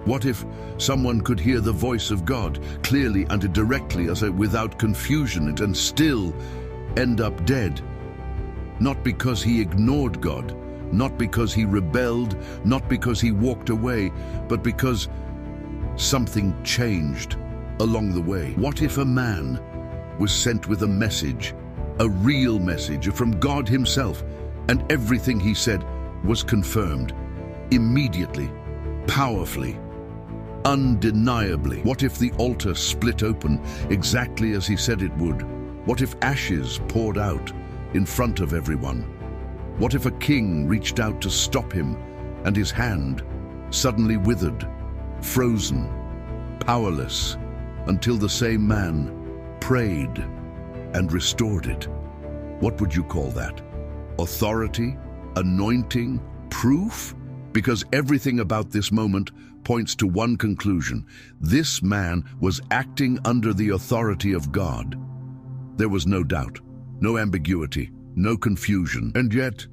What if someone could hear the voice of God clearly and directly without confusion and still end up dead? Not because he ignored God, not because he rebelled, not because he walked away, but because something changed along the way. What if a man was sent with a message, a real message from God himself, and everything he said was confirmed immediately, powerfully, undeniably? What if the altar split open exactly as he said it would? What if ashes poured out in front of everyone? What if a king reached out to stop him and his hand suddenly withered, frozen, powerless, until the same man prayed and restored it? What would you call that? Authority? Anointing? Proof? Because everything about this moment points to one conclusion. This man was acting under the authority of God. There was no doubt, no ambiguity, no confusion. And yet,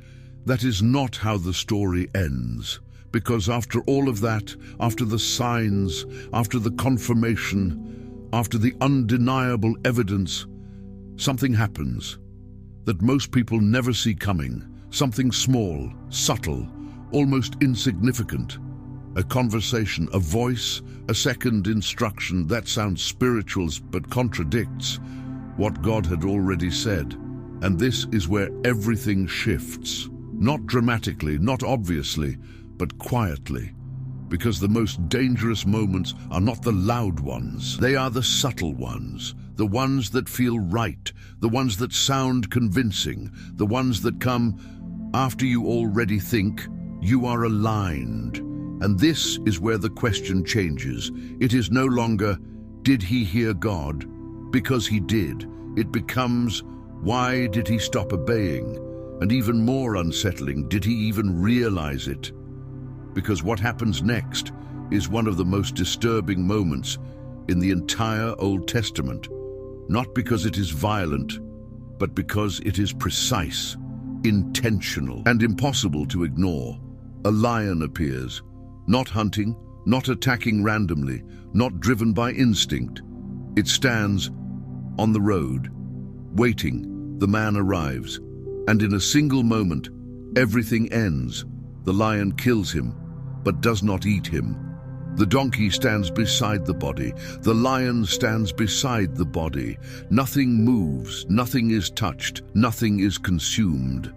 that is not how the story ends. Because after all of that, after the signs, after the confirmation, after the undeniable evidence, something happens that most people never see coming. Something small, subtle, almost insignificant. A conversation, a voice, a second instruction that sounds spiritual but contradicts what God had already said. And this is where everything shifts. Not dramatically, not obviously, but quietly. Because the most dangerous moments are not the loud ones. They are the subtle ones. The ones that feel right. The ones that sound convincing. The ones that come after you already think you are aligned. And this is where the question changes. It is no longer, did he hear God? Because he did. It becomes, why did he stop obeying? And even more unsettling, did he even realize it? Because what happens next is one of the most disturbing moments in the entire Old Testament. Not because it is violent, but because it is precise, intentional, and impossible to ignore. A lion appears, not hunting, not attacking randomly, not driven by instinct. It stands on the road, waiting. The man arrives, and in a single moment, everything ends. The lion kills him, but does not eat him. The donkey stands beside the body. The lion stands beside the body. Nothing moves, nothing is touched, nothing is consumed.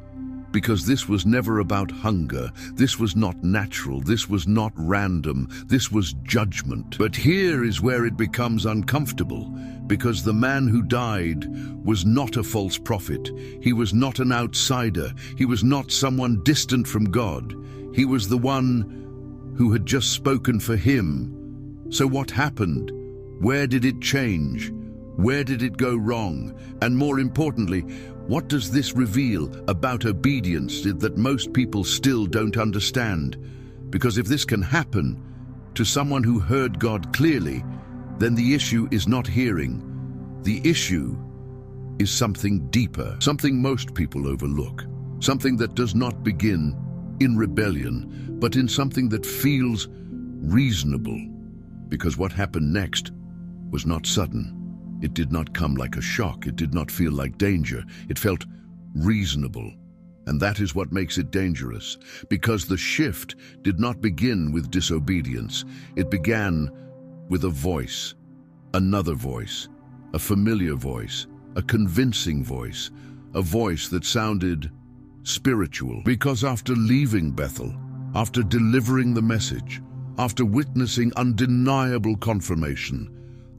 Because this was never about hunger. This was not natural. This was not random. This was judgment. But here is where it becomes uncomfortable, because the man who died was not a false prophet. He was not an outsider. He was not someone distant from God. He was the one who had just spoken for him. So what happened? Where did it change? Where did it go wrong? And more importantly, what does this reveal about obedience that most people still don't understand? Because if this can happen to someone who heard God clearly, then the issue is not hearing. The issue is something deeper, something most people overlook, something that does not begin in rebellion, but in something that feels reasonable. Because what happened next was not sudden. It did not come like a shock. It did not feel like danger. It felt reasonable. And that is what makes it dangerous, because the shift did not begin with disobedience. It began with a voice, another voice, a familiar voice, a convincing voice, a voice that sounded spiritual. Because after leaving Bethel, after delivering the message, after witnessing undeniable confirmation,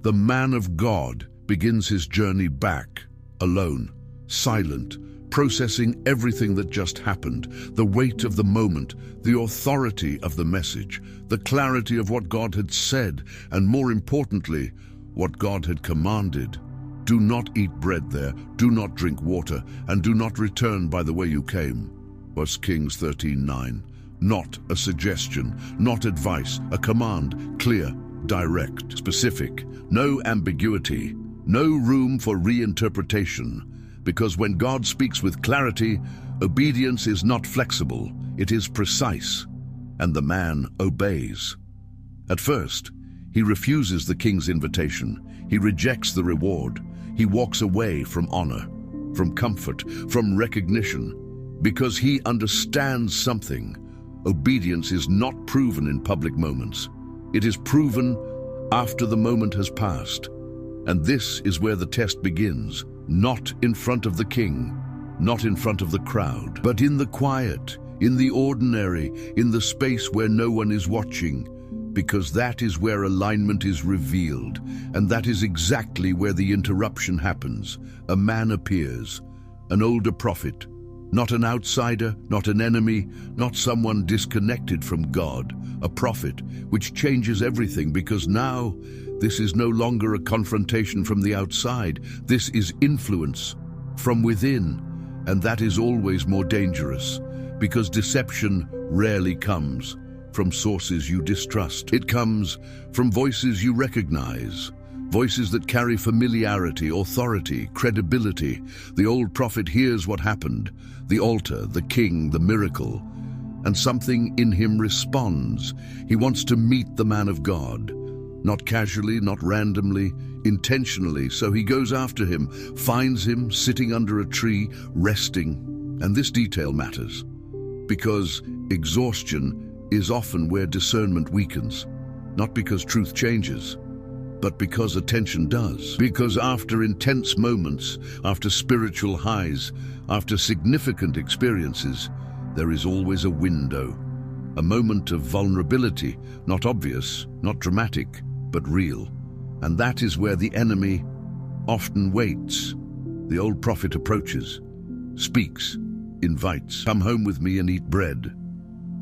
the man of God begins his journey back, alone, silent, processing everything that just happened, the weight of the moment, the authority of the message, the clarity of what God had said, and more importantly, what God had commanded. Do not eat bread there, do not drink water, and do not return by the way you came. 1 Kings 13:9. Not a suggestion, not advice, a command, clear, direct, specific, no ambiguity, no room for reinterpretation. Because when God speaks with clarity, obedience is not flexible, it is precise, and the man obeys. At first, he refuses the king's invitation. He rejects the reward. He walks away from honor, from comfort, from recognition, because he understands something. Obedience is not proven in public moments. It is proven after the moment has passed. And this is where the test begins, not in front of the king, not in front of the crowd, but in the quiet, in the ordinary, in the space where no one is watching, because that is where alignment is revealed, and that is exactly where the interruption happens. A man appears, an older prophet, not an outsider, not an enemy, not someone disconnected from God, a prophet, which changes everything, because now this is no longer a confrontation from the outside. This is influence from within, and that is always more dangerous, because deception rarely comes from sources you distrust. It comes from voices you recognize, voices that carry familiarity, authority, credibility. The old prophet hears what happened, the altar, the king, the miracle, and something in him responds. He wants to meet the man of God, not casually, not randomly, intentionally. So he goes after him, finds him sitting under a tree, resting. And this detail matters, because exhaustion is often where discernment weakens, not because truth changes, but because attention does. Because after intense moments, after spiritual highs, after significant experiences, there is always a window, a moment of vulnerability, not obvious, not dramatic, but real. And that is where the enemy often waits. The old prophet approaches, speaks, invites, "Come home with me and eat bread."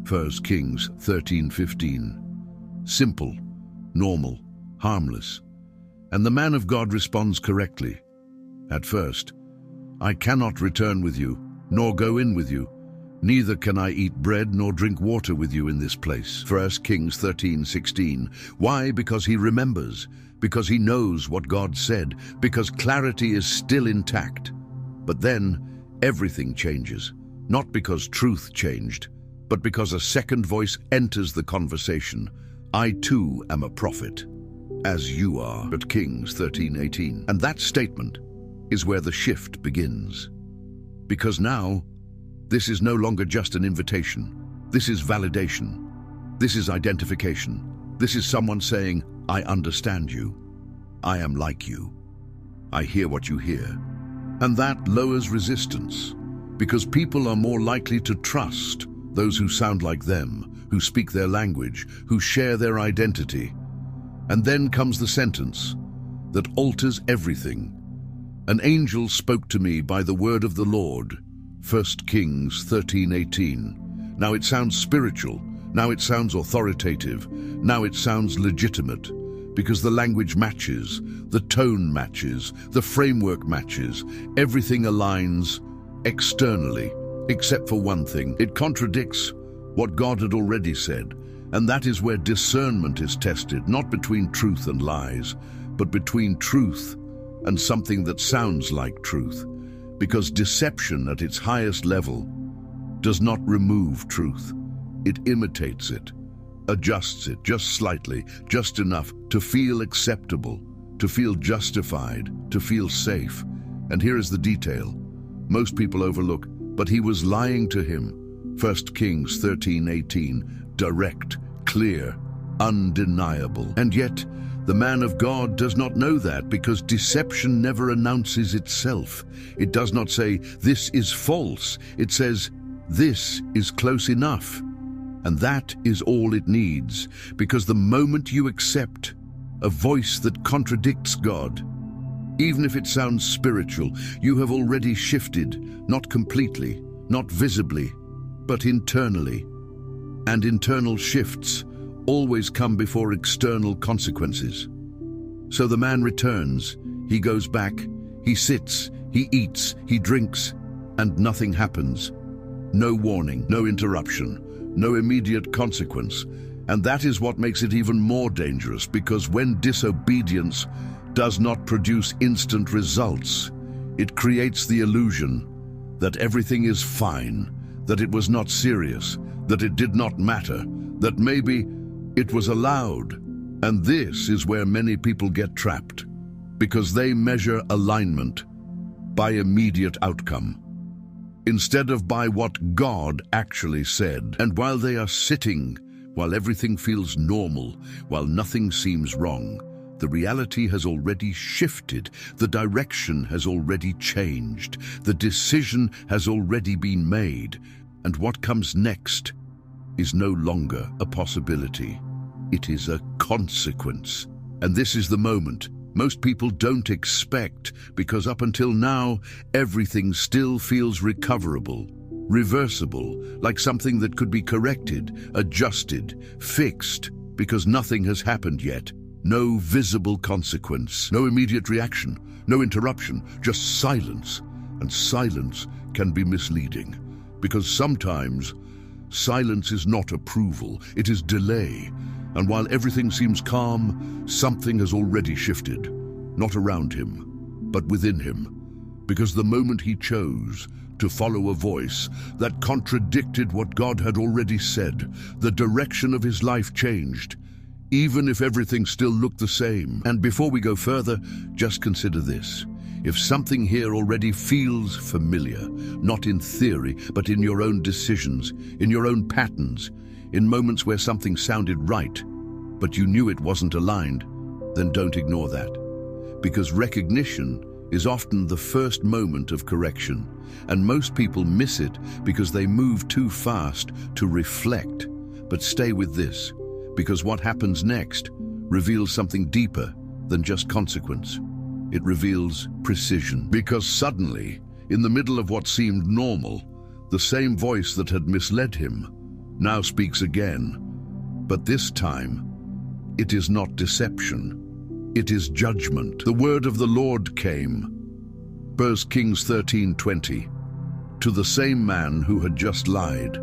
1 Kings 13:15. Simple, normal, harmless. And the man of God responds correctly. At first, "I cannot return with you, nor go in with you. Neither can I eat bread nor drink water with you in this place." 1 Kings 13:16. Why? Because he remembers, because he knows what God said, because clarity is still intact. But then everything changes, not because truth changed, but because a second voice enters the conversation. "I too am a prophet, as you are." At Kings 13:18. And that statement is where the shift begins. Because now, this is no longer just an invitation. This is validation. This is identification. This is someone saying, "I understand you. I am like you. I hear what you hear." And that lowers resistance, because people are more likely to trust those who sound like them, who speak their language, who share their identity. And then comes the sentence that alters everything. "An angel spoke to me by the word of the Lord." 1 Kings 13:18. Now it sounds spiritual. Now it sounds authoritative. Now it sounds legitimate, because the language matches, the tone matches, the framework matches. Everything aligns externally, except for one thing. It contradicts what God had already said. And that is where discernment is tested, not between truth and lies, but between truth and something that sounds like truth. Because deception at its highest level does not remove truth. It imitates it, adjusts it just slightly, just enough to feel acceptable, to feel justified, to feel safe. And here is the detail most people overlook. But he was lying to him. 1 Kings 13:18. Direct, clear, undeniable. And yet, the man of God does not know that, because deception never announces itself. It does not say, "This is false." It says, "This is close enough." And that is all it needs, because the moment you accept a voice that contradicts God, even if it sounds spiritual, you have already shifted, not completely, not visibly, but internally. And internal shifts always come before external consequences. So the man returns, he goes back, he sits, he eats, he drinks, and nothing happens. No warning, no interruption, no immediate consequence. And that is what makes it even more dangerous, because when disobedience does not produce instant results, it creates the illusion that everything is fine, that it was not serious, that it did not matter, that maybe It was allowed. And this is where many people get trapped, because they measure alignment by immediate outcome, instead of by what God actually said. And while they are sitting, while everything feels normal, while nothing seems wrong, the reality has already shifted, the direction has already changed, the decision has already been made, and what comes next is no longer a possibility. It is a consequence. And this is the moment most people don't expect, because up until now, everything still feels recoverable, reversible, like something that could be corrected, adjusted, fixed, because nothing has happened yet. No visible consequence, no immediate reaction, no interruption, just silence. And silence can be misleading, because sometimes silence is not approval, it is delay. And while everything seems calm, something has already shifted, not around him, but within him. Because the moment he chose to follow a voice that contradicted what God had already said, the direction of his life changed, even if everything still looked the same. And before we go further, just consider this. If something here already feels familiar, not in theory, but in your own decisions, in your own patterns, in moments where something sounded right, but you knew it wasn't aligned, then don't ignore that. Because recognition is often the first moment of correction, and most people miss it because they move too fast to reflect. But stay with this, because what happens next reveals something deeper than just consequence. It reveals precision. Because suddenly, in the middle of what seemed normal, the same voice that had misled him now speaks again. But this time, it is not deception. It is judgment. The word of the Lord came, 1 Kings 13:20, to the same man who had just lied,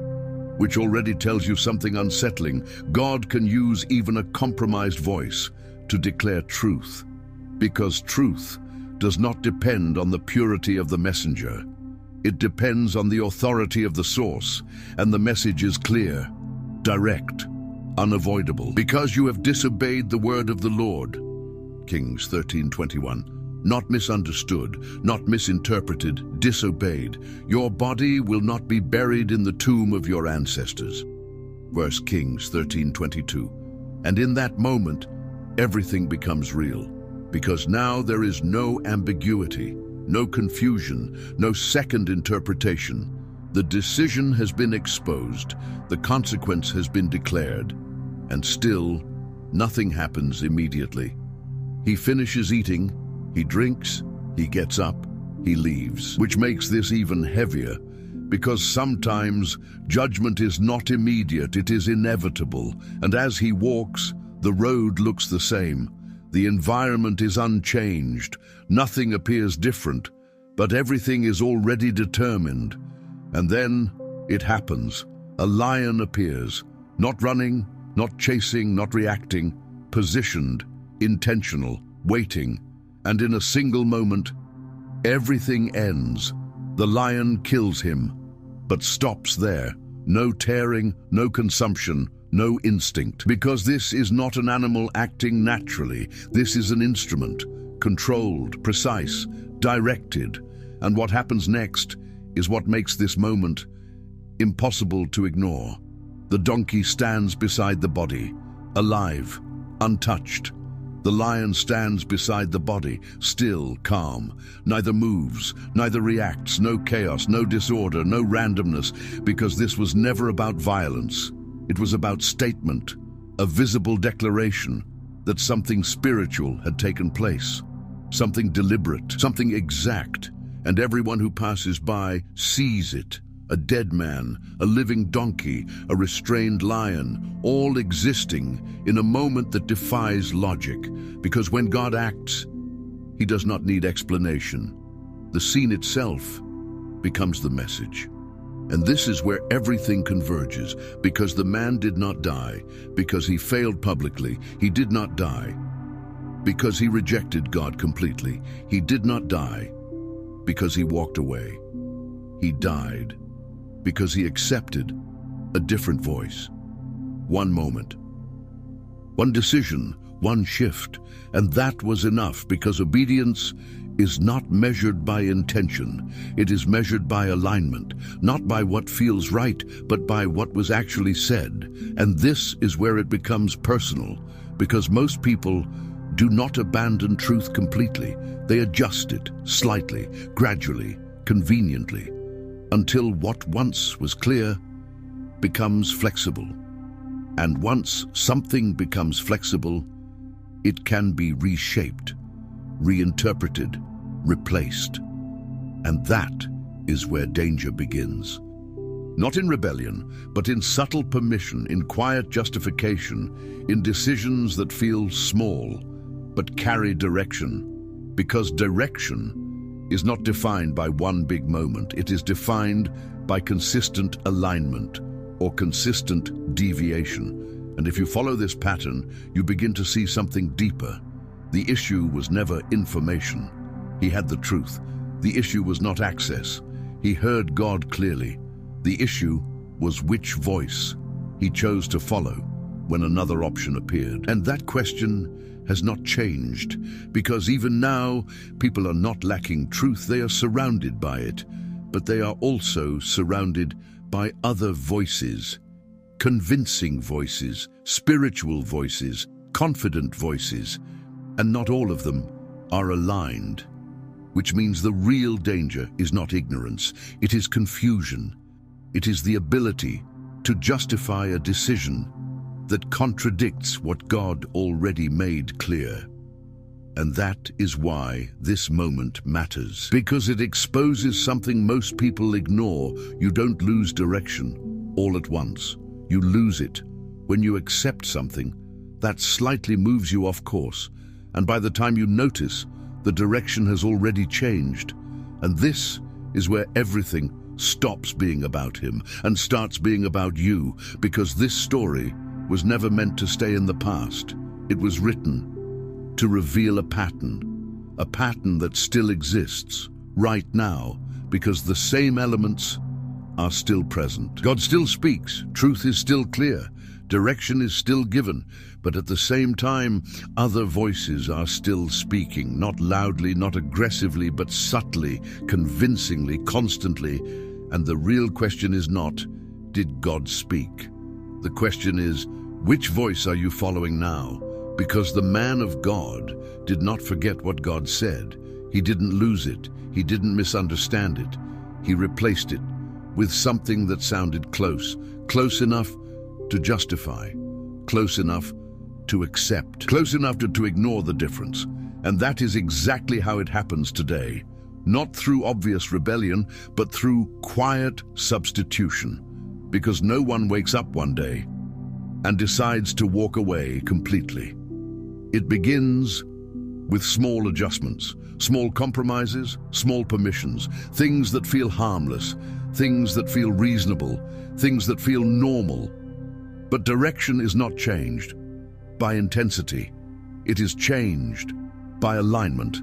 which already tells you something unsettling. God can use even a compromised voice to declare truth, because truth does not depend on the purity of the messenger. It depends on the authority of the source, and the message is clear, direct, unavoidable. Because you have disobeyed the word of the Lord, Kings 13:21, not misunderstood, not misinterpreted, disobeyed, your body will not be buried in the tomb of your ancestors. 1 Kings 13:22. And in that moment, everything becomes real, because now there is no ambiguity, no confusion, no second interpretation. The decision has been exposed, the consequence has been declared, and still, nothing happens immediately. He finishes eating, he drinks, he gets up, he leaves, which makes this even heavier, because sometimes judgment is not immediate, it is inevitable, and as he walks, the road looks the same. The environment is unchanged, nothing appears different, but everything is already determined. And then it happens. A lion appears, not running, not chasing, not reacting, positioned, intentional, waiting, and in a single moment, everything ends. The lion kills him, but stops there. No tearing, no consumption, no instinct, because this is not an animal acting naturally. This is an instrument, controlled, precise, directed. And what happens next is what makes this moment impossible to ignore. The donkey stands beside the body, alive, untouched. The lion stands beside the body, still, calm, neither moves, neither reacts, no chaos, no disorder, no randomness, because this was never about violence. It was about statement, a visible declaration that something spiritual had taken place, something deliberate, something exact, and everyone who passes by sees it. A dead man, a living donkey, a restrained lion, all existing in a moment that defies logic, because when God acts, he does not need explanation. The scene itself becomes the message. And this is where everything converges, because the man did not die, because he failed publicly. He did not die because he rejected God completely. He did not die because he walked away. He died because he accepted a different voice. One moment, one decision, one shift, and that was enough, because obedience is not measured by intention. It is measured by alignment, not by what feels right, but by what was actually said. And this is where it becomes personal, because most people do not abandon truth completely. They adjust it slightly, gradually, conveniently, until what once was clear becomes flexible. And once something becomes flexible, it can be reshaped, reinterpreted, replaced. And that is where danger begins. Not in rebellion, but in subtle permission, in quiet justification, in decisions that feel small, but carry direction. Because direction is not defined by one big moment. It is defined by consistent alignment or consistent deviation. And if you follow this pattern, you begin to see something deeper. The issue was never information. He had the truth. The issue was not access. He heard God clearly. The issue was which voice he chose to follow when another option appeared. And that question has not changed, because even now, people are not lacking truth. They are surrounded by it, but they are also surrounded by other voices, convincing voices, spiritual voices, confident voices, and not all of them are aligned, which means the real danger is not ignorance, it is confusion. It is the ability to justify a decision that contradicts what God already made clear. And that is why this moment matters, because it exposes something most people ignore. You don't lose direction all at once. You lose it when you accept something that slightly moves you off course, and by the time you notice, the direction has already changed. And this is where everything stops being about him and starts being about you, because this story was never meant to stay in the past. It was written to reveal a pattern that still exists right now, because the same elements are still present. God still speaks, truth is still clear, direction is still given, but at the same time, other voices are still speaking, not loudly, not aggressively, but subtly, convincingly, constantly. And the real question is not, did God speak? The question is, which voice are you following now? Because the man of God did not forget what God said. He didn't lose it. He didn't misunderstand it. He replaced it with something that sounded close enough to justify, close enough to accept, close enough to ignore the difference. And that is exactly how it happens today. Not through obvious rebellion, but through quiet substitution. Because no one wakes up one day and decides to walk away completely. It begins with small adjustments, small compromises, small permissions, things that feel harmless, things that feel reasonable, things that feel normal. But direction is not changed by intensity. It is changed by alignment.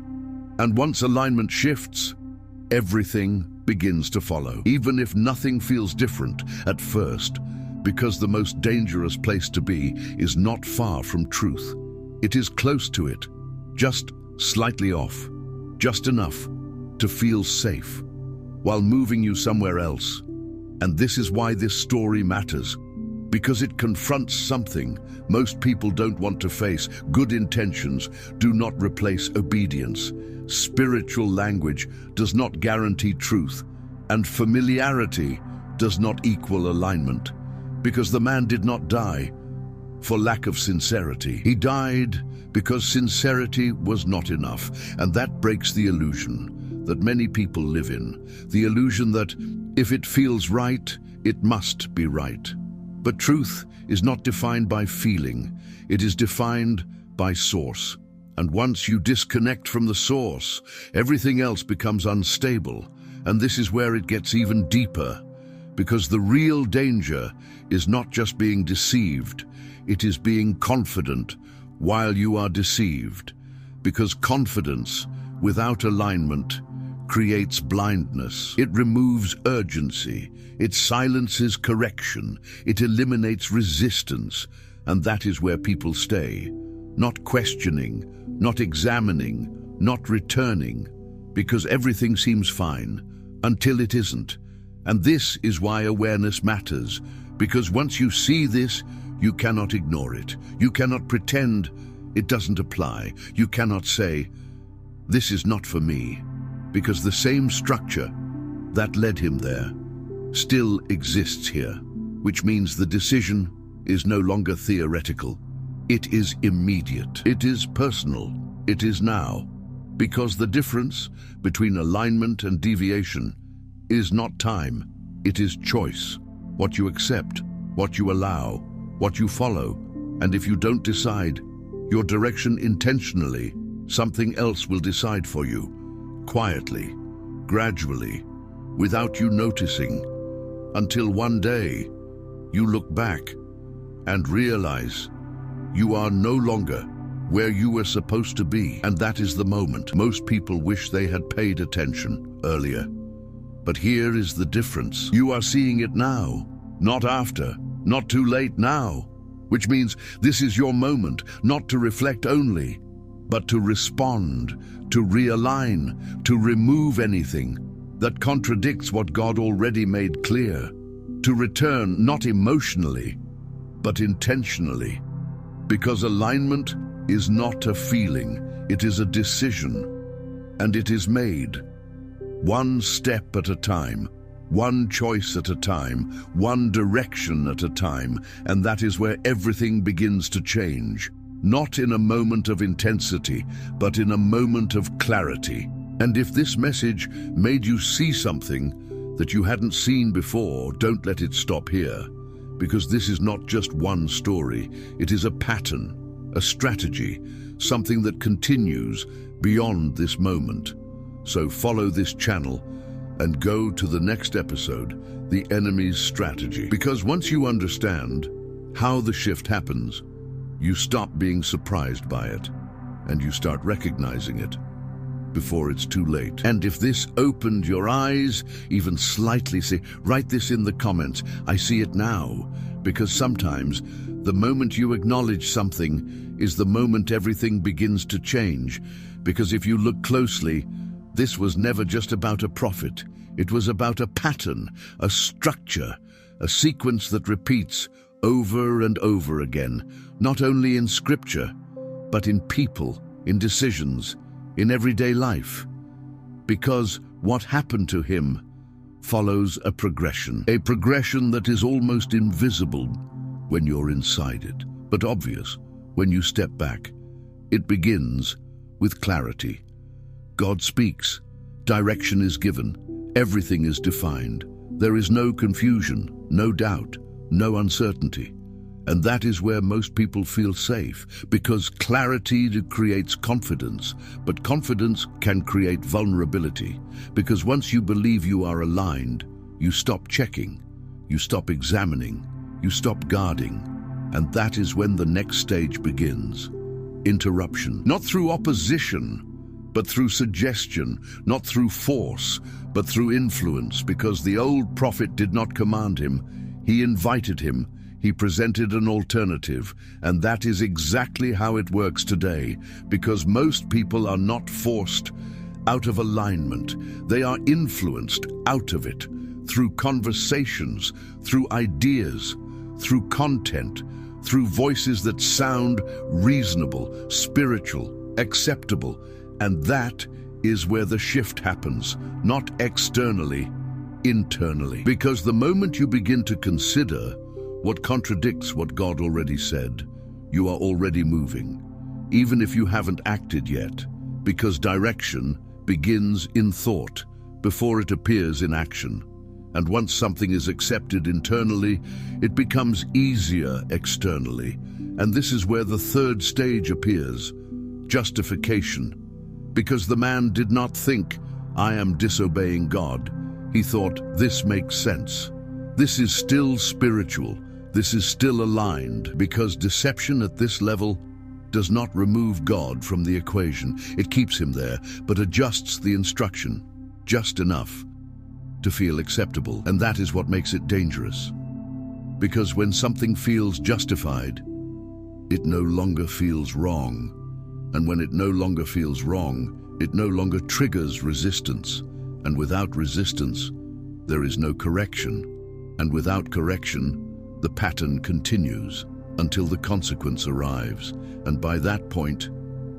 And once alignment shifts, everything begins to follow, even if nothing feels different at first, because the most dangerous place to be is not far from truth. It is close to it, just slightly off, just enough to feel safe, while moving you somewhere else. And this is why this story matters, because it confronts something most people don't want to face. Good intentions do not replace obedience. Spiritual language does not guarantee truth, and familiarity does not equal alignment. Because the man did not die for lack of sincerity. He died because sincerity was not enough, and that breaks the illusion that many people live in. The illusion that if it feels right, it must be right. But truth is not defined by feeling, it is defined by source. And once you disconnect from the source, everything else becomes unstable. And this is where it gets even deeper, because the real danger is not just being deceived, it is being confident while you are deceived. Because confidence without alignment creates blindness. It removes urgency, it silences correction, it eliminates resistance. And that is where people stay, not questioning, not examining, not returning, because everything seems fine until it isn't. And this is why awareness matters, because once you see this, you cannot ignore it. You cannot pretend it doesn't apply. You cannot say, "This is not for me," because the same structure that led him there still exists here, which means the decision is no longer theoretical. It is immediate. It is personal. It is now. Because the difference between alignment and deviation is not time. It is choice. What you accept, what you allow, what you follow. And if you don't decide your direction intentionally, something else will decide for you, quietly, gradually, without you noticing, until one day you look back and realize you are no longer where you were supposed to be. And that is the moment most people wish they had paid attention earlier. But here is the difference. You are seeing it now, not after, not too late now, which means this is your moment, not to reflect only, but to respond, to realign, to remove anything that contradicts what God already made clear, to return not emotionally, but intentionally. Because alignment is not a feeling, it is a decision, and it is made one step at a time, one choice at a time, one direction at a time, and that is where everything begins to change. Not in a moment of intensity, but in a moment of clarity. And if this message made you see something that you hadn't seen before, don't let it stop here. Because this is not just one story, it is a pattern, a strategy, something that continues beyond this moment. So follow this channel and go to the next episode, The Enemy's Strategy. Because once you understand how the shift happens, you stop being surprised by it, and you start recognizing it before it's too late. And if this opened your eyes, even slightly, write this in the comments. I see it now, because sometimes the moment you acknowledge something is the moment everything begins to change. Because if you look closely, this was never just about a prophet. It was about a pattern, a structure, a sequence that repeats over and over again, not only in scripture, but in people, in decisions, in everyday life. Because what happened to him follows a progression that is almost invisible when you're inside it, but obvious when you step back. It begins with clarity. God speaks, direction is given, everything is defined. There is no confusion, no doubt, no uncertainty. And that is where most people feel safe, because clarity creates confidence, but confidence can create vulnerability. Because once you believe you are aligned, you stop checking, you stop examining, you stop guarding. And that is when the next stage begins. Interruption. Not through opposition, but through suggestion. Not through force, but through influence. Because the old prophet did not command him, he invited him. He presented an alternative, and that is exactly how it works today, because most people are not forced out of alignment. They are influenced out of it, through conversations, through ideas, through content, through voices that sound reasonable, spiritual, acceptable. And that is where the shift happens, not externally, internally. Because the moment you begin to consider what contradicts what God already said, you are already moving, even if you haven't acted yet, because direction begins in thought before it appears in action. And once something is accepted internally, it becomes easier externally. And this is where the third stage appears, justification. Because the man did not think, "I am disobeying God." He thought, "This makes sense. This is still spiritual. This is still aligned." Because deception at this level does not remove God from the equation. It keeps him there, but adjusts the instruction just enough to feel acceptable. And that is what makes it dangerous. Because when something feels justified, it no longer feels wrong. And when it no longer feels wrong, it no longer triggers resistance. And without resistance, there is no correction. And without correction, the pattern continues until the consequence arrives. And by that point,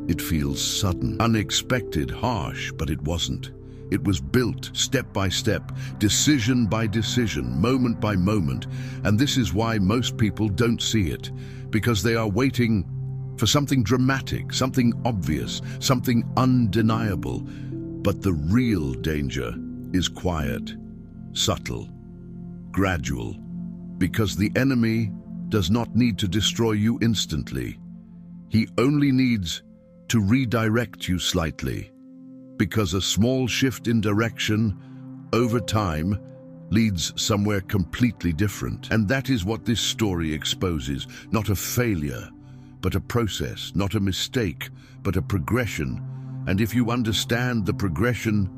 it feels sudden, unexpected, harsh, but it wasn't. It was built step by step, decision by decision, moment by moment. And this is why most people don't see it, because they are waiting for something dramatic, something obvious, something undeniable. But the real danger is quiet, subtle, gradual, because the enemy does not need to destroy you instantly. He only needs to redirect you slightly, because a small shift in direction over time leads somewhere completely different. And that is what this story exposes, not a failure, but a process, not a mistake, but a progression. And if you understand the progression,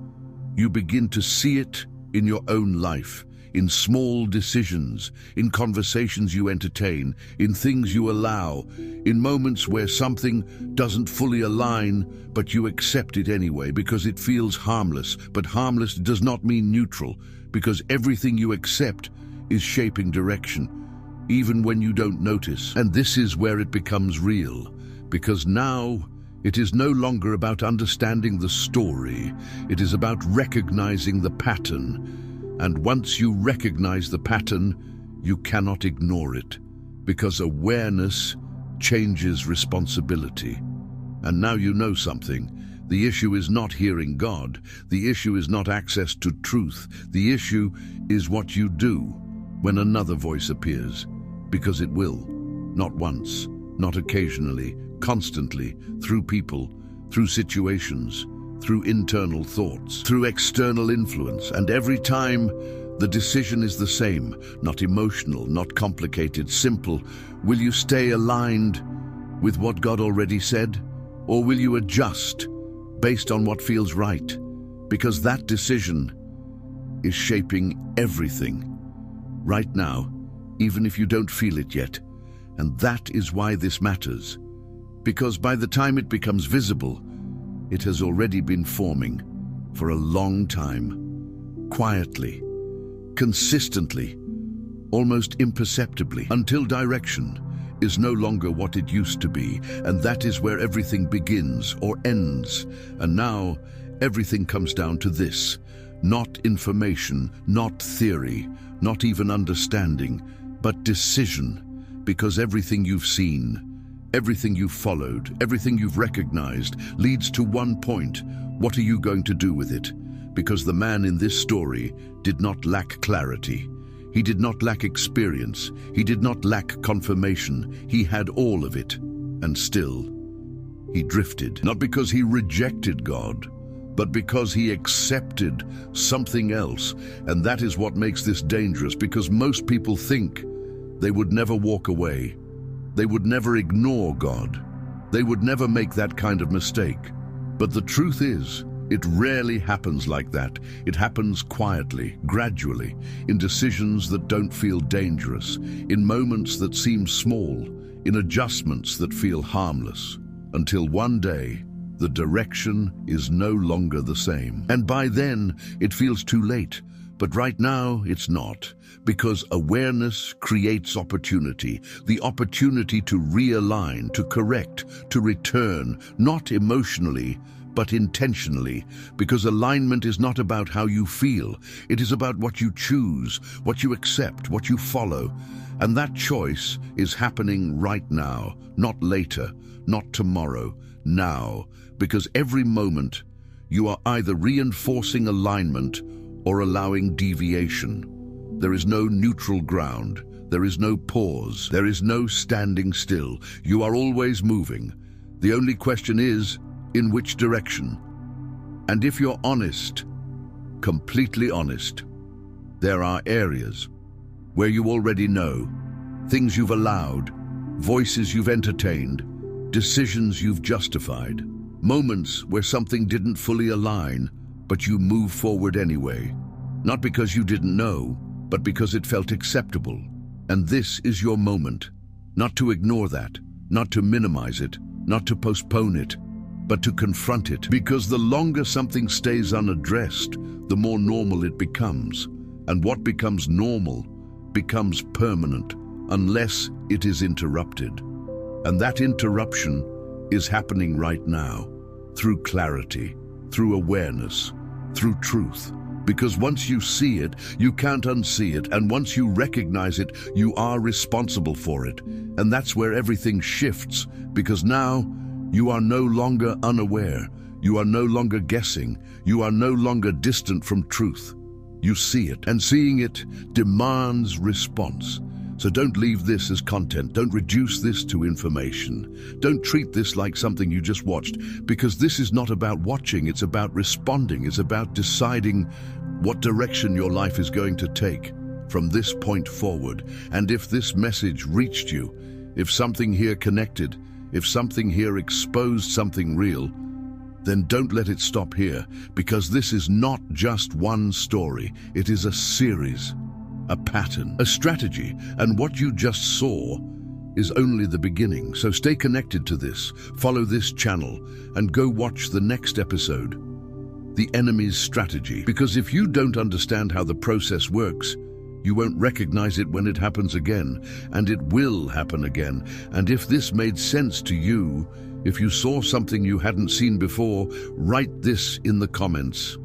you begin to see it in your own life, in small decisions, in conversations you entertain, in things you allow, in moments where something doesn't fully align, but you accept it anyway because it feels harmless. But harmless does not mean neutral, because everything you accept is shaping direction, even when you don't notice. And this is where it becomes real, because now it is no longer about understanding the story. It is about recognizing the pattern. And once you recognize the pattern, you cannot ignore it, because awareness changes responsibility. And now you know something. The issue is not hearing God. The issue is not access to truth. The issue is what you do when another voice appears, because it will. Not once, not occasionally, constantly, through people, through situations, through internal thoughts, through external influence. And every time, the decision is the same, not emotional, not complicated, simple. Will you stay aligned with what God already said? Or will you adjust based on what feels right? Because that decision is shaping everything right now, even if you don't feel it yet. And that is why this matters. Because by the time it becomes visible, it has already been forming for a long time, quietly, consistently, almost imperceptibly, until direction is no longer what it used to be. And that is where everything begins or ends. And now everything comes down to this: not information, not theory, not even understanding, but decision. Because everything you've seen, everything you've followed, everything you've recognized leads to one point. What are you going to do with it? Because the man in this story did not lack clarity. He did not lack experience. He did not lack confirmation. He had all of it. And still, he drifted. Not because he rejected God, but because he accepted something else. And that is what makes this dangerous, because most people think they would never walk away. They would never ignore God. They would never make that kind of mistake. But the truth is, it rarely happens like that. It happens quietly, gradually, in decisions that don't feel dangerous, in moments that seem small, in adjustments that feel harmless, until one day, the direction is no longer the same. And by then, it feels too late. But right now, it's not, because awareness creates opportunity, the opportunity to realign, to correct, to return, not emotionally, but intentionally, because alignment is not about how you feel. It is about what you choose, what you accept, what you follow. And that choice is happening right now, not later, not tomorrow, now, because every moment you are either reinforcing alignment or allowing deviation. There is no neutral ground. There is no pause. There is no standing still. You are always moving. The only question is, in which direction? And if you're honest, completely honest, there are areas where you already know, things you've allowed, voices you've entertained, decisions you've justified, moments where something didn't fully align, but you move forward anyway, not because you didn't know, but because it felt acceptable. And this is your moment, not to ignore that, not to minimize it, not to postpone it, but to confront it. Because the longer something stays unaddressed, the more normal it becomes. And what becomes normal becomes permanent unless it is interrupted. And that interruption is happening right now, through clarity, through awareness, through truth. Because once you see it, you can't unsee it, and once you recognize it, you are responsible for it. And that's where everything shifts, because now you are no longer unaware, you are no longer guessing, you are no longer distant from truth. You see it, and seeing it demands response. So don't leave this as content, don't reduce this to information. Don't treat this like something you just watched, because this is not about watching, it's about responding, it's about deciding what direction your life is going to take from this point forward. And if this message reached you, if something here connected, if something here exposed something real, then don't let it stop here, because this is not just one story, it is a series. A pattern, a strategy, and what you just saw is only the beginning. So stay connected to this, follow this channel, and go watch the next episode, The Enemy's Strategy. Because if you don't understand how the process works, you won't recognize it when it happens again, and it will happen again. And if this made sense to you, if you saw something you hadn't seen before, write this in the comments.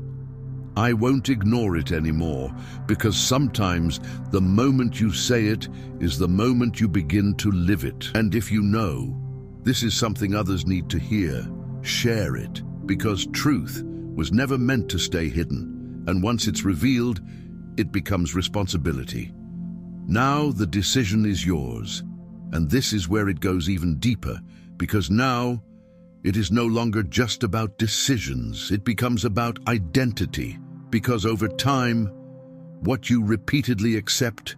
I won't ignore it anymore, because sometimes the moment you say it is the moment you begin to live it. And if you know this is something others need to hear, share it, because truth was never meant to stay hidden, and once it's revealed, it becomes responsibility. Now the decision is yours, and this is where it goes even deeper, because now it is no longer just about decisions, it becomes about identity. Because over time, what you repeatedly accept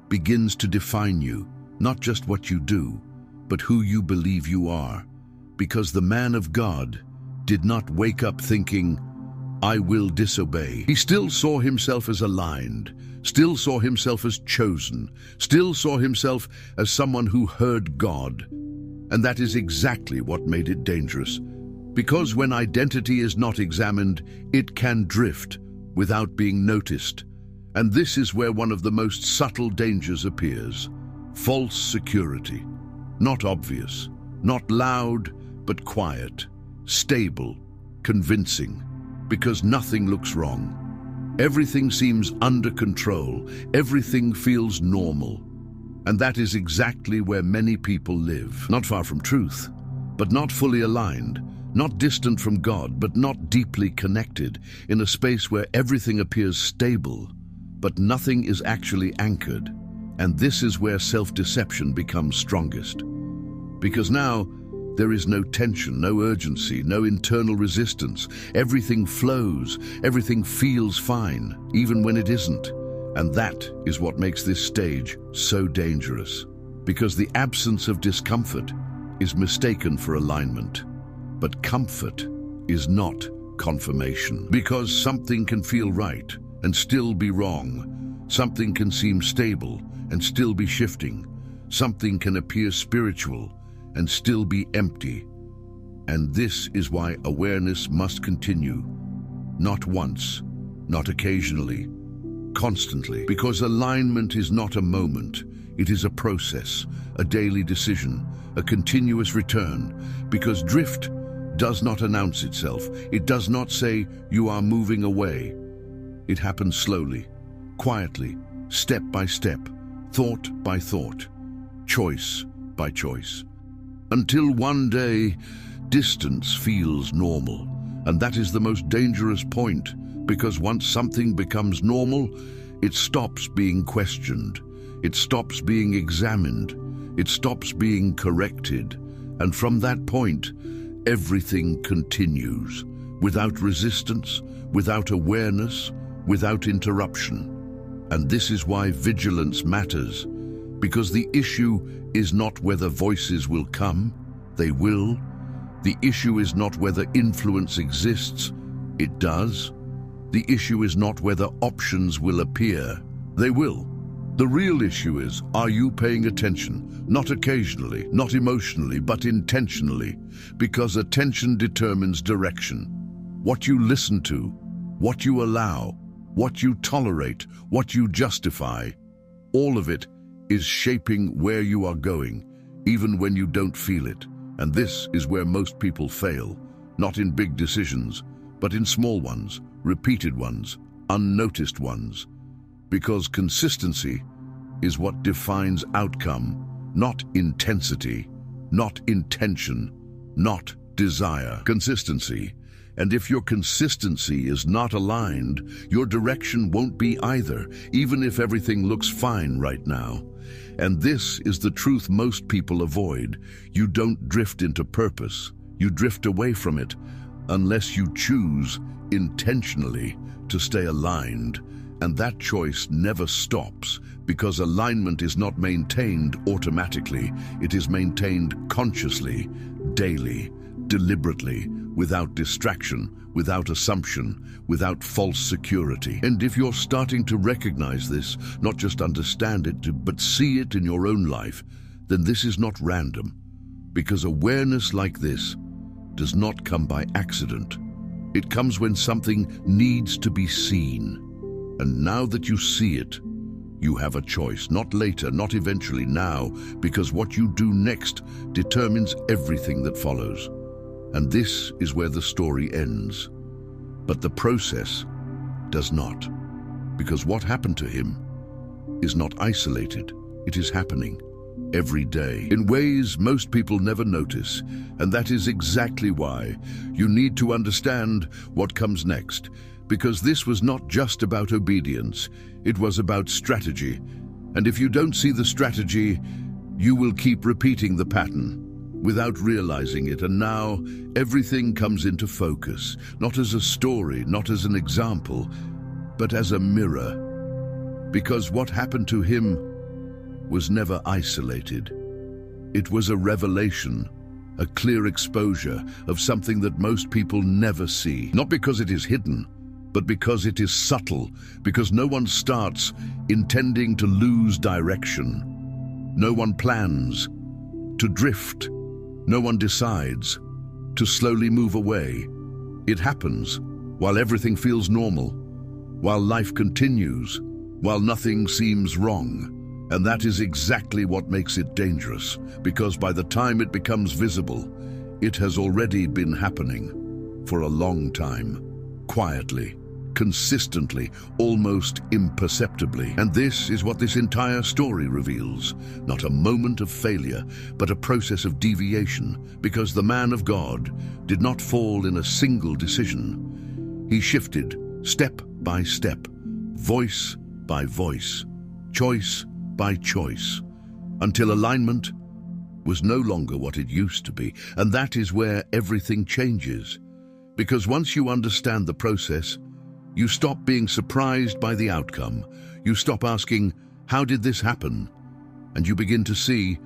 begins to define you, not just what you do, but who you believe you are. Because the man of God did not wake up thinking, I will disobey. He still saw himself as aligned, still saw himself as chosen, still saw himself as someone who heard God. And that is exactly what made it dangerous. Because when identity is not examined, it can drift without being noticed. And this is where one of the most subtle dangers appears. False security. Not obvious, not loud, but quiet, stable, convincing, because nothing looks wrong. Everything seems under control, everything feels normal. And that is exactly where many people live. Not far from truth, but not fully aligned. Not distant from God, but not deeply connected, in a space where everything appears stable, but nothing is actually anchored. And this is where self-deception becomes strongest. Because now, there is no tension, no urgency, no internal resistance. Everything flows, everything feels fine, even when it isn't. And that is what makes this stage so dangerous. Because the absence of discomfort is mistaken for alignment. But comfort is not confirmation. Because something can feel right and still be wrong. Something can seem stable and still be shifting. Something can appear spiritual and still be empty. And this is why awareness must continue. Not once, not occasionally, constantly. Because alignment is not a moment. It is a process, a daily decision, a continuous return. Because drift does not announce itself. It does not say, you are moving away. It happens slowly, quietly, step by step, thought by thought, choice by choice. Until one day, distance feels normal. And that is the most dangerous point, because once something becomes normal, it stops being questioned. It stops being examined. It stops being corrected. And from that point, everything continues, without resistance, without awareness, without interruption. And this is why vigilance matters, because the issue is not whether voices will come, they will. The issue is not whether influence exists, it does. The issue is not whether options will appear, they will. The real issue is, are you paying attention? Not occasionally, not emotionally, but intentionally, because attention determines direction. What you listen to, what you allow, what you tolerate, what you justify, all of it is shaping where you are going, even when you don't feel it. And this is where most people fail, not in big decisions, but in small ones, repeated ones, unnoticed ones. Because consistency is what defines outcome, not intensity, not intention, not desire. Consistency. And if your consistency is not aligned, your direction won't be either, even if everything looks fine right now. And this is the truth most people avoid. You don't drift into purpose. You drift away from it unless you choose intentionally to stay aligned. And that choice never stops, because alignment is not maintained automatically. It is maintained consciously, daily, deliberately, without distraction, without assumption, without false security. And if you're starting to recognize this, not just understand it, but see it in your own life, then this is not random, because awareness like this does not come by accident. It comes when something needs to be seen. And now that you see it, you have a choice, not later, not eventually, now, because what you do next determines everything that follows. And this is where the story ends. But the process does not, because what happened to him is not isolated. It is happening every day in ways most people never notice. And that is exactly why you need to understand what comes next. Because this was not just about obedience, it was about strategy. And if you don't see the strategy, you will keep repeating the pattern without realizing it. And now everything comes into focus, not as a story, not as an example, but as a mirror. Because what happened to him was never isolated. It was a revelation, a clear exposure of something that most people never see. Not because it is hidden, but because it is subtle, because no one starts intending to lose direction. No one plans to drift. No one decides to slowly move away. It happens while everything feels normal, while life continues, while nothing seems wrong. And that is exactly what makes it dangerous, because by the time it becomes visible, it has already been happening for a long time. Quietly, consistently, almost imperceptibly. And this is what this entire story reveals. Not a moment of failure, but a process of deviation, because the man of God did not fall in a single decision. He shifted step by step, voice by voice, choice by choice, until alignment was no longer what it used to be. And that is where everything changes. Because once you understand the process, you stop being surprised by the outcome. You stop asking, how did this happen? And you begin to see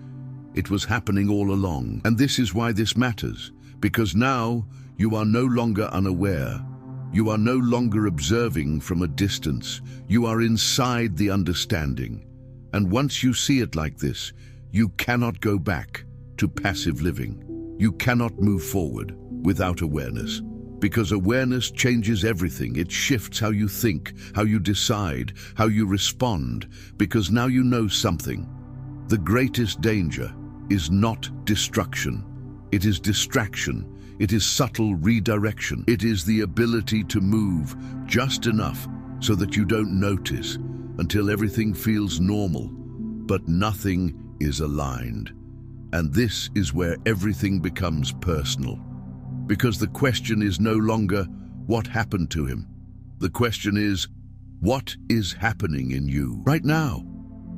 it was happening all along. And this is why this matters, because now you are no longer unaware. You are no longer observing from a distance. You are inside the understanding. And once you see it like this, you cannot go back to passive living. You cannot move forward without awareness. Because awareness changes everything. It shifts how you think, how you decide, how you respond. Because now you know something. The greatest danger is not destruction. It is distraction. It is subtle redirection. It is the ability to move just enough so that you don't notice until everything feels normal, but nothing is aligned. And this is where everything becomes personal. Because the question is no longer what happened to him. The question is, what is happening in you right now,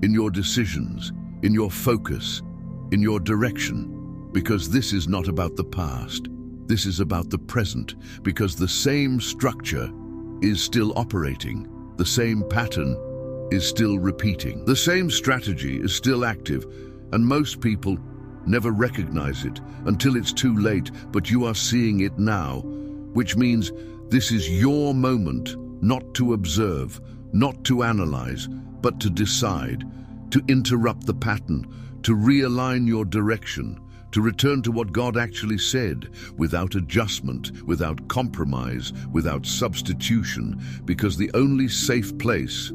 in your decisions, in your focus, in your direction? Because this is not about the past. This is about the present, because the same structure is still operating. The same pattern is still repeating. The same strategy is still active, and most people never recognize it until it's too late, but you are seeing it now, which means this is your moment, not to observe, not to analyze, but to decide, to interrupt the pattern, to realign your direction, to return to what God actually said, without adjustment, without compromise, without substitution, because the only safe place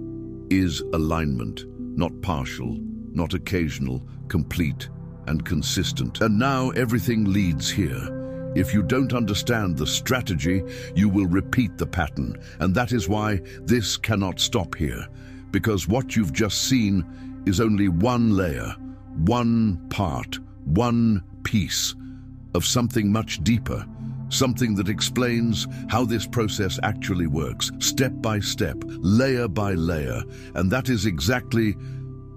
is alignment, not partial, not occasional, complete and consistent. And now everything leads here. If you don't understand the strategy, you will repeat the pattern, and that is why this cannot stop here, because what you've just seen is only one layer, one part, one piece of something much deeper, something that explains how this process actually works, step by step, layer by layer, and that is exactly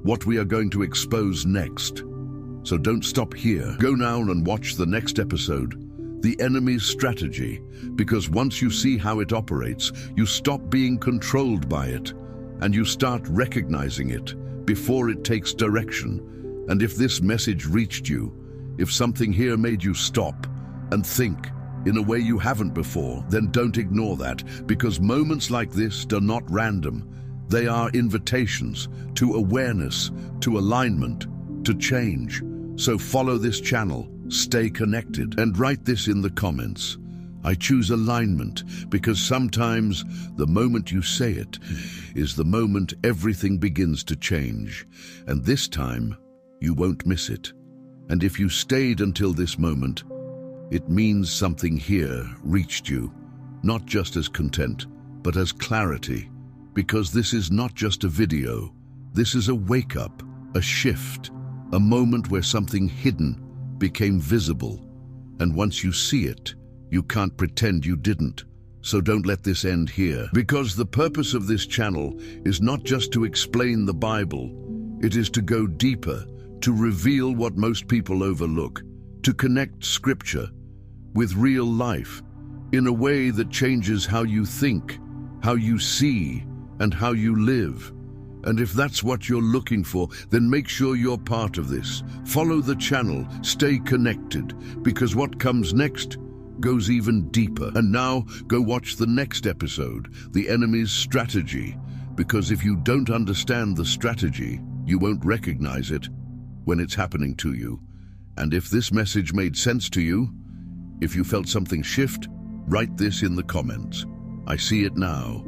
what we are going to expose next. So don't stop here. Go now and watch the next episode, The Enemy's Strategy, because once you see how it operates, you stop being controlled by it, and you start recognizing it before it takes direction. And if this message reached you, if something here made you stop and think in a way you haven't before, then don't ignore that, because moments like this are not random. They are invitations to awareness, to alignment, to change. So follow this channel, stay connected, and write this in the comments. I choose alignment because sometimes the moment you say it is the moment everything begins to change. And this time, you won't miss it. And if you stayed until this moment, it means something here reached you, not just as content, but as clarity. Because this is not just a video, this is a wake-up, a shift, a moment where something hidden became visible. And once you see it, you can't pretend you didn't. So don't let this end here. Because the purpose of this channel is not just to explain the Bible, it is to go deeper, to reveal what most people overlook, to connect Scripture with real life in a way that changes how you think, how you see, and how you live. And if that's what you're looking for, then make sure you're part of this. Follow the channel, stay connected, because what comes next goes even deeper. And now, go watch the next episode, The Enemy's Strategy, because if you don't understand the strategy, you won't recognize it when it's happening to you. And if this message made sense to you, if you felt something shift, write this in the comments. I see it now,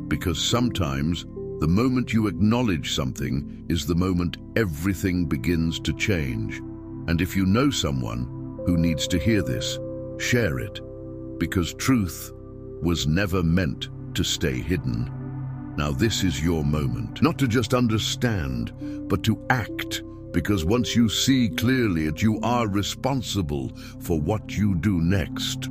because sometimes the moment you acknowledge something is the moment everything begins to change. And if you know someone who needs to hear this, share it, because truth was never meant to stay hidden. Now this is your moment, not to just understand, but to act, because once you see clearly it, you are responsible for what you do next.